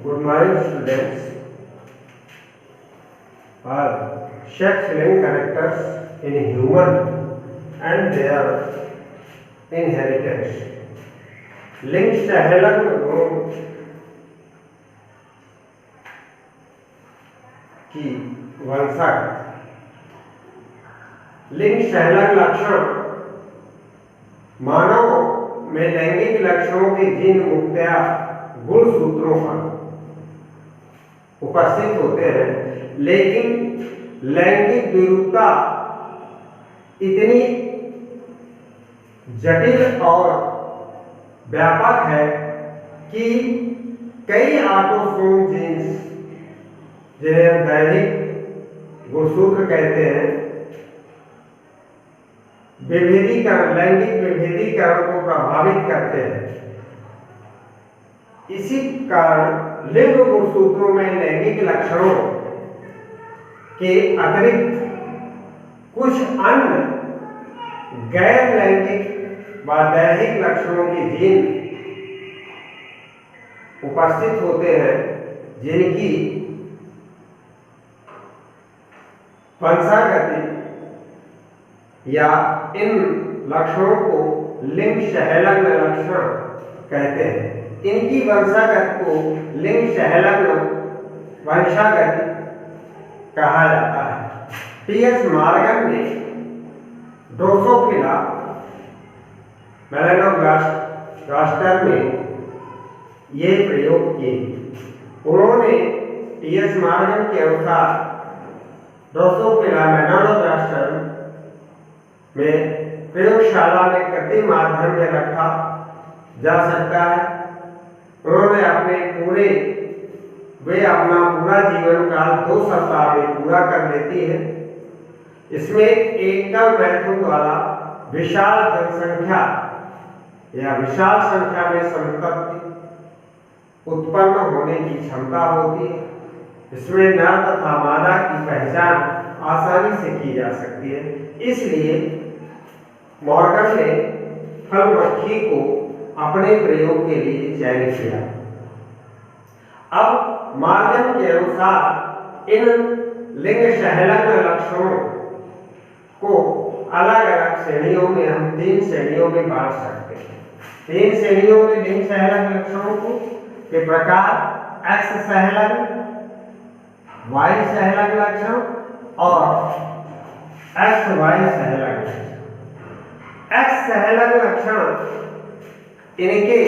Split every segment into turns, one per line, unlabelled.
Good morning, students. Are sex-linked characters in human and their inheritance. लिंग सहलग्न गुणों की वंशागत। लिंग सहलग्न लक्षण मानव में लैंगिक लक्षणों के जीन मुख्यतया गुणसूत्रों पर उपस्थित होते हैं, लेकिन लैंगिक विरूपता इतनी जटिल और व्यापक है कि कई ऑटोसोम जीन्स, जिन्हें हम दैहिक गुणसूत्र कहते हैं, विभेदीकरण, लैंगिक विभेदीकरण को प्रभावित करते हैं। इसी कारण लिंग गुणसूत्रों में लैंगिक लक्षणों के अतिरिक्त कुछ अन्य गैर लैंगिक व दैहिक लक्षणों के जीन उपस्थित होते हैं, जिनकी वंशागति या इन लक्षणों को लिंग सहलग्न लक्षण कहते हैं। इनकी वंशागत को लिंग सहलग्न वंशागति कहा जाता है। टी.एस. मॉर्गन ने ड्रोसोफिला मेलानोगास्टर में ये प्रयोग किए। उन्होंने टी.एस. मॉर्गन के अनुसार ड्रोसोफिला मेलानोगास्टर में प्रयोगशाला में कृत्रिम माध्यम में रखा जा सकता है। उन्होंने अपना पूरा जीवन काल 2 सप्ताह में पूरा कर लेती है। इसमें एकल मैथुन द्वारा विशाल जनसंख्या या विशाल संख्या में संतति उत्पन्न होने की क्षमता होती है। इसमें नर तथा मादा की पहचान आसानी से की जा सकती है। इसलिए मॉर्गन ने फल मक्खी को अपने प्रयोग के लिए चयनित किया। अब मॉर्गन के अनुसार इन लिंग सहलग्न लक्षणों को अलग अलग श्रेणियों में हम 3 श्रेणियों में बांट सकते हैं। 3 श्रेणियों में लिंग सहलग्न लक्षणों को के प्रकार एक्स सहलग्न, वाई सहलग्न लक्षण और एक्स वाई सहलग्न। एक्स सहलग्न लक्षण, इनके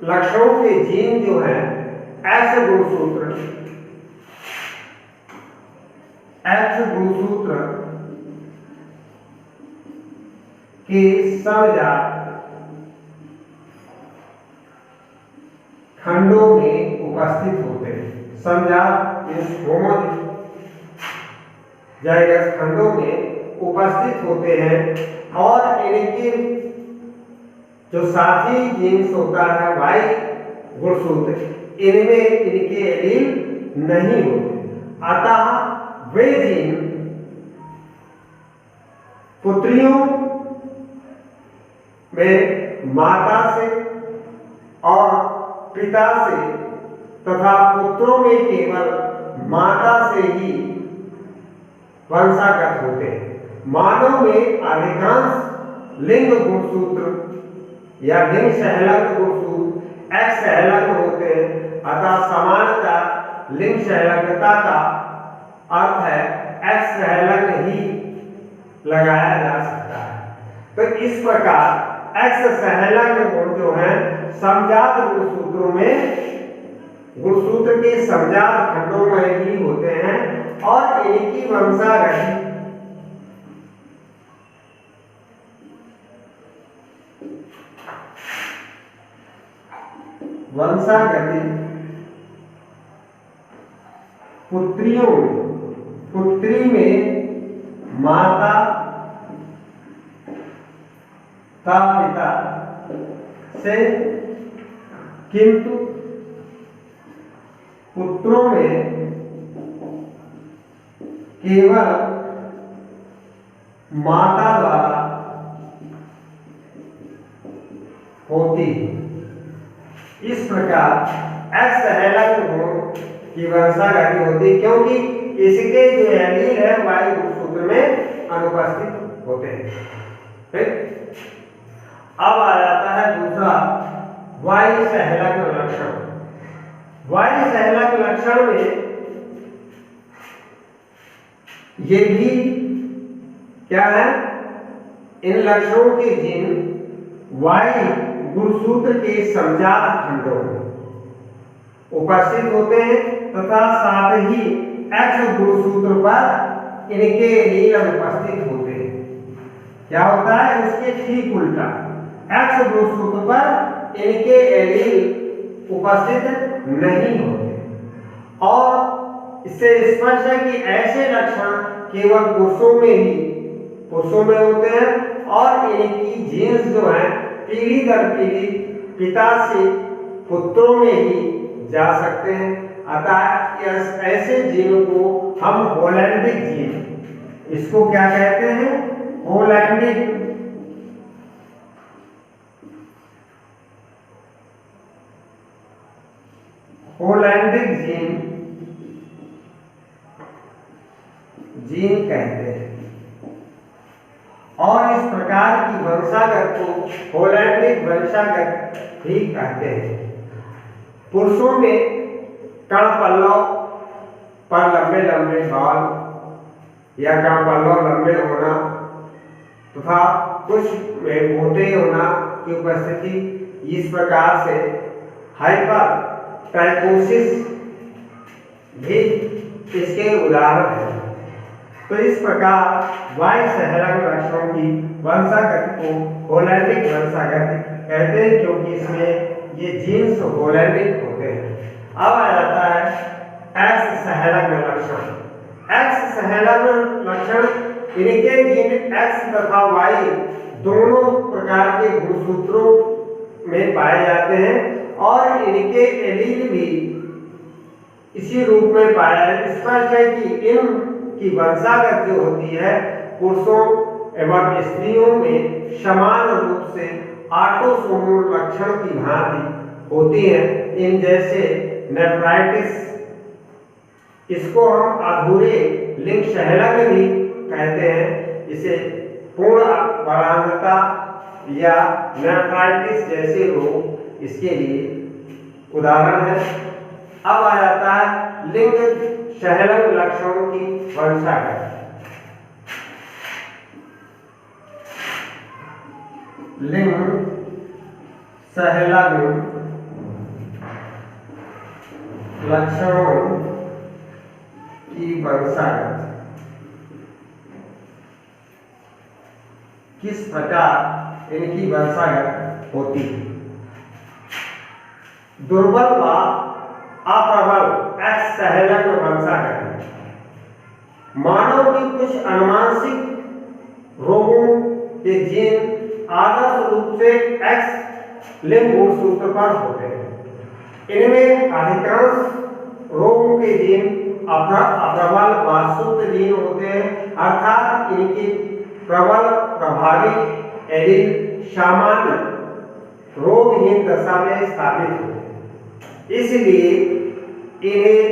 लक्षणों के जीन जो है एक्स गुणसूत्र के समजात खंडों में उपस्थित होते हैं। समजात इस होमोजाइगस खंडों में उपस्थित होते हैं और इनके जो साथी जीन्स होता है वाई गुणसूत्र, इनमें इनके एलील नहीं होते। अतः वे जीन पुत्रियों में माता से और पिता से तथा पुत्रों में केवल माता से ही वंशागत होते हैं। मानव में अधिकांश लिंग गुणसूत्र या लिंग सहलग्न गुणसूत्र एक्स सहलग्न होते हैं। अतः समानतः लिंग सहलग्नता का अर्थ है एक्स सहलग्न ही लगाया जा सकता है। तो इस प्रकार एक्स सहलग्न गुण जो है समजात गुणसूत्रों में, गुणसूत्र के समजात खंडों में ही होते हैं और इनकी वंशागति पुत्री में माता का पिता से, किंतु पुत्रों में केवल माता द्वारा होती है। इस प्रकार एक्स सहलग्न की वंशागति होती है, क्योंकि इसके जो एलील है वाई गुणसूत्र में अनुपस्थित होते हैं। ठीक, अब आ जाता है दूसरा वाई सहलग्न लक्षण। वाई सहलग्न लक्षण में ये भी क्या है, इन लक्षणों के जीन वाई गुणसूत्र के समजात खंडों में उपस्थित होते हैं तथा साथ ही एक्स गुणसूत्र पर इनके एलील अनुपस्थित होते हैं। क्या होता है, उसके ठीक उल्टा एक्स गुणसूत्र पर इनके एलील उपस्थित नहीं होते। और इससे स्पष्ट है कि ऐसे लक्षण केवल पुरुषों में होते हैं और इनकी जीन्स जो है पीढ़ी दर पीढ़ी पिता से पुत्रों में ही जा सकते हैं। अतः ऐसे जीन को हम होलैंडिक जीन, इसको क्या कहते हैं, होलैंडिक जीन कहते हैं। और इस प्रकार की वंशागत को होलैंडिक वंशागत भी कहते हैं। पुरुषों में कणपल्लव पर लंबे लंबे बाल या कणपल्लव लंबे होना तथा कुछ में मोटे होना की उपस्थिति, इस प्रकार से हाइपरट्राइकोसिस भी इसके उदाहरण हैं। तो इस प्रकार वाई सहलग्न लक्षणों की वंशागति को होलैंडिक वंशागति कहते हैं, क्योंकि इसमें ये जीन्स होलैंडिक होते हैं। अब आ जाता है एक्स सहलग्न लक्षण। एक्स सहलग्न लक्षण, इनके जीन एक्स तथा वाई दोनों प्रकार के गुणसूत्रों में पाए जाते हैं और इनके एलील भी इसी रूप में पाया है। स्पष्ट है कि इनकी वंशागत जो होती है पुरुषों एवं स्त्रियों में समान रूप से ऑटोसोमल लक्षण की भांति होती है। इन जैसे नेफ्राइटिस, इसको हम अधूरे लिंग सहलग्न भी कहते हैं। इसे पूर्ण बाणांधता या नेफ्राइटिस जैसे रोग इसके लिए उदाहरण है। अब आ जाता है लिंग सहलग्न लक्षणों की वंशागत। लिंग सहलग्न लक्षणों की वंशागत किस प्रकार इनकी वंशागत होती है। दुर्बल व अप्रबल एक्स सहलग्न वंशागत मानव की कुछ अनुवांशिक रोगों के जीन आदर्श रूप से एक्स लिंग गुणसूत्र पर होते हैं। इनमें अधिकांश रोगों के जीन अप्रबल व शुद्ध जीन होते हैं, अर्थात इनकी प्रबल प्रभावी एलील सामान्य रोगहीन दशा में स्थापित होते हैं। इसलिए इन्हें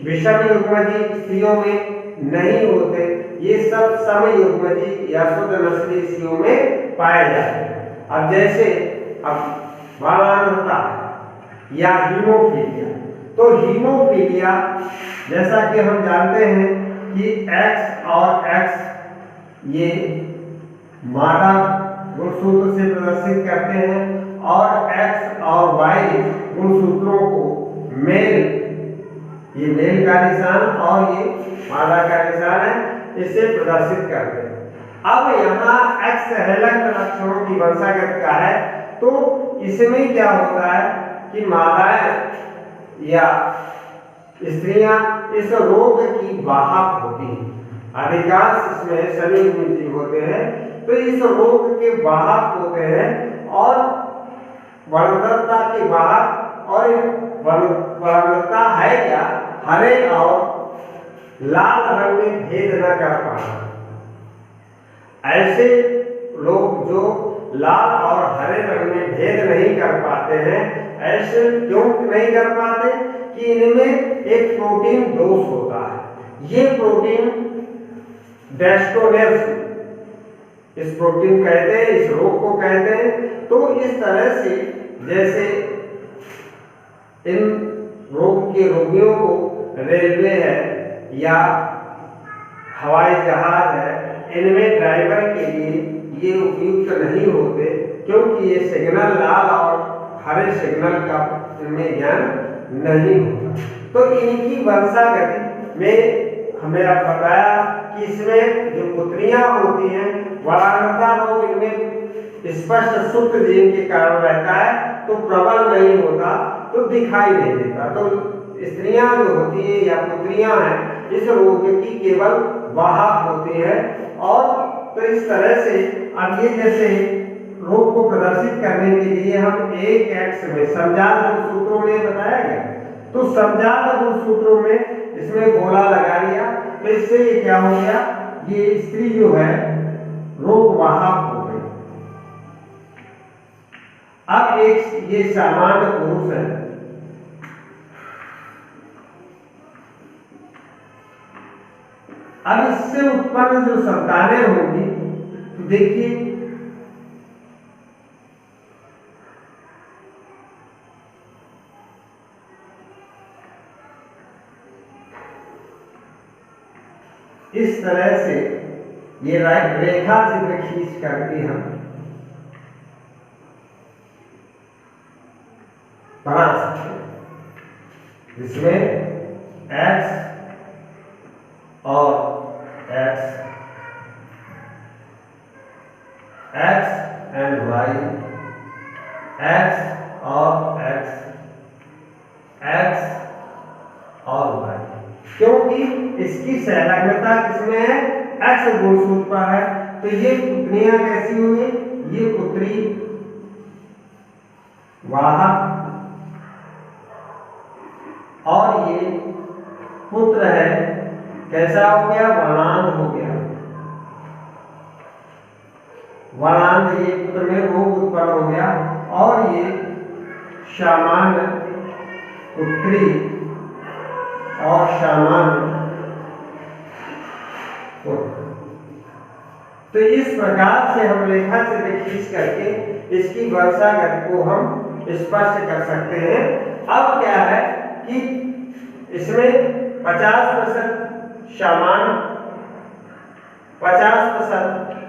विषम युग्मजी स्त्रियों में नहीं होते। ये सब समयुग्मजी या शुद्ध नस्लीय स्त्रियों में पाए जाते हैं। अब जैसे बाणांधता या हीमोफीलिया, तो हीमोफीलिया जैसा कि हम जानते हैं कि एक्स और एक्स ये मादा गुणसूत्र से प्रदर्शित करते हैं और एक्स और वाई गुणसूत्रों को मेल, ये मेल का निशान और ये मादा का निशान है, इसे प्रदर्शित करते हैं। अब यहाँ एक्स सहलग्न लक्षणों की वंशागत का है, तो इसमें क्या होता है कि मादाएं या स्त्रियां इस रोग की वाहक होती हैं। अधिकांश इसमें समयुग्मजी होते हैं, तो इस रोग के वाहक होते हैं और वर्णता के वाहक। और वर्णता है क्या, हरे और लाल रंग में भेद न कर पाना। ऐसे लोग जो लाल और हरे रंग में भेद नहीं कर पाते हैं। ऐसे क्यों नहीं कर पाते कि इनमें एक प्रोटीन दोष होता है। ये प्रोटीन डेस्टोनेस, इस प्रोटीन कहते हैं, इस रोग को कहते हैं। तो इस तरह से जैसे इन रोग के रोगियों को रेलवे है या हवाई जहाज है, इनमें ड्राइवर के लिए ये उपयुक्त नहीं होते, क्योंकि ये सिग्नल लाल और हरे सिग्नल का इनमें ज्ञान नहीं होता। तो इनकी वंशागति में हमें अब बताया कि इसमें जो पुत्रियां होती हैं, वरांगता रोग इनमें स्पष्ट सुप्त जीन के कारण रहता है, तो प्रबल नहीं होता, तो दिखाई नहीं देता। तो स्त्रियां जो होती है या पुत्रियां हैं, इस रोग की केवल वाहक होती है। और तो इस तरह से अब ये जैसे रोग को प्रदर्शित करने के लिए हम एक एक्स में समजात गुणसूत्रों में बताया गया, तो समजात गुणसूत्रों में इसमें गोला लगा लिया, तो इससे ये क्या हो गया, ये स्त्री जो है रोग वाहक हो गई। अब एक ये सामान्य पुरुष है, अब इससे उत्पन्न जो संतानें होंगी, तो देखिए इस तरह से ये रेखा चित्र खींच करके हम बना सकते हैं, जिसमें x और x एंड y, x और x और y, क्योंकि इसकी संलग्नता किसमें है, x गुणसूत्र पर है। तो ये पुत्रियां कैसी हुई, ये पुत्री वाहक और ये पुत्र है, कैसा हो गया, वर्णांध हो गया। वर्णांध, ये पुत्र में रोग उत्पन्न हो गया। और ये सामान्य पुत्री और सामान्य पुत्र। तो इस प्रकार से हम रेखा चित्र खींच करके इसकी वंशागति को हम स्पष्ट कर सकते हैं। अब क्या है कि इसमें 50% सामान्य, 50%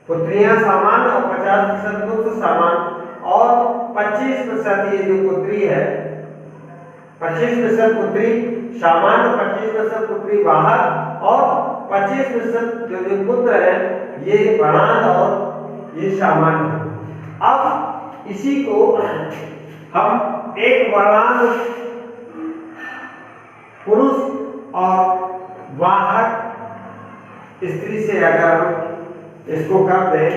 पुत्रियां सामान्य और 50% पुत्र सामान्य, और 25% ये जो पुत्री है, 25% पुत्री सामान्य, 25% पुत्री वाहक और 25% जो पुत्र है ये वर्णांध और ये सामान्य। अब इसी को हम एक वर्णांध पुरुष और वाहक स्त्री से अगर हम इसको कर दें,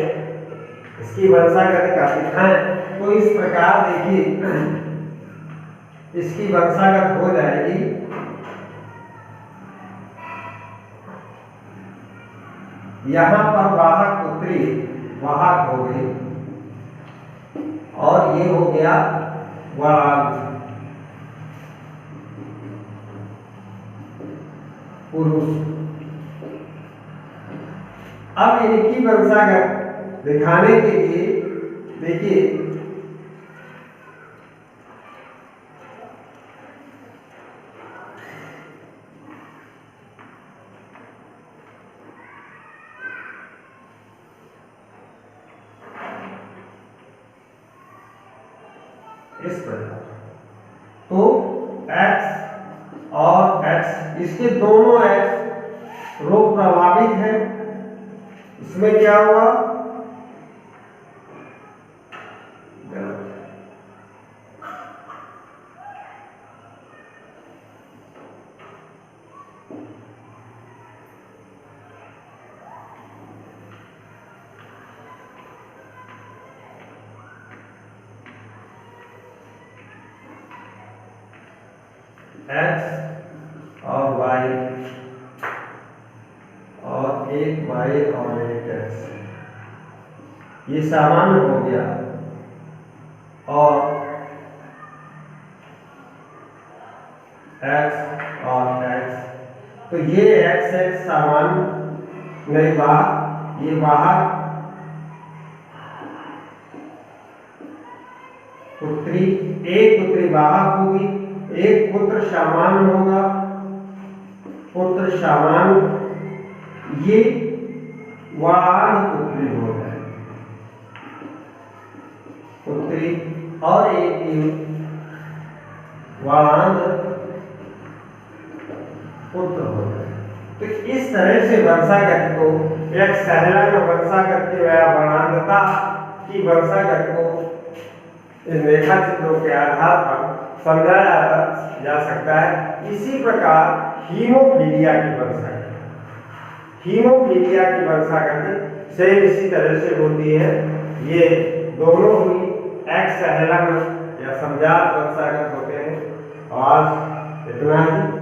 इसकी वंशागति का दिखाएं, तो इस प्रकार देखिए इसकी वंशागत हो जाएगी। यहां पर वाहक पुत्री वाहक हो गई और ये हो गया वर्णांध पुरुष। अब इनकी वंशागत दिखाने के लिए देखिए इस प्रकार, तो x और x, इसके दोनों x रोग प्रभावित है। इसमें क्या हुआ, x और y और एक y और एक x, ये सामान्य हो गया, और x और x, तो ये x सामान्य नहीं बाहर, ये बाहर पुत्री, एक पुत्री बाहर होगी, एक पुत्र सामान्य होगा, पुत्र सामान्य, ये वाण पुत्री हो जाए, पुत्री, और एक वाण पुत्र हो जाए। तो इस तरह से वंशागत को, एक सहलंग वंशागत के या वर्णांधता की वंशागत को इन रेखा चित्रों के आधार पर समझाया जा सकता है। इसी प्रकार हीमोफीलिया की वंशागत, हीमोफीलिया की वंशागत से इसी तरह से होती है। ये दोनों ही एक सहलंग या समजात वंशागत होते हैं। और इतना ही।